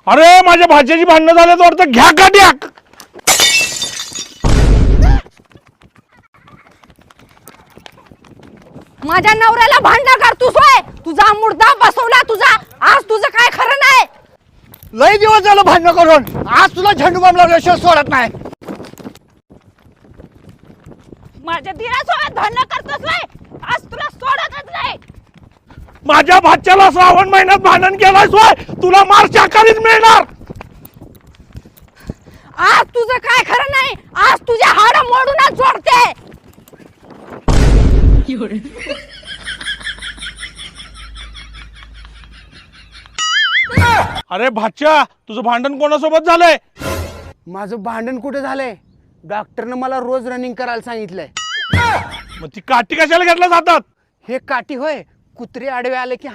अरे माझ्या भाच्याची भांडणं झाल्यात वाटतं, घ्या काट्या. माझ्या नवऱ्याला भांडण करतोस होय? तुझा मुर्दा बसवला तुझा. आज तुझं काय खरं नाही. लय दिवस झालं भांडण करून, आज तुला झेंडू बाम लावल्याशिवाय सोडत नाही. माझ्या दिरासोबत भांडण करतोस होय? आज तुला सोडतच नाही. माझ्या भाच्याला श्रावण महिन्यात भांडण केलास होय, तुला मार शाकाहारीच मिळणार. आज तुझं काय खरं नाही. आज तुझे हाड मोडूनच जोडते. अरे भाच्या, तुझं भांडण कोणासोबत झालंय? माझं भांडण कुठे झालंय? डॉक्टरनं मला रोज रनिंग करायला सांगितलंय. मग ती काठी कशाला घेतल्या जातात? हे काठी होय, कुत्रे आडवे आले की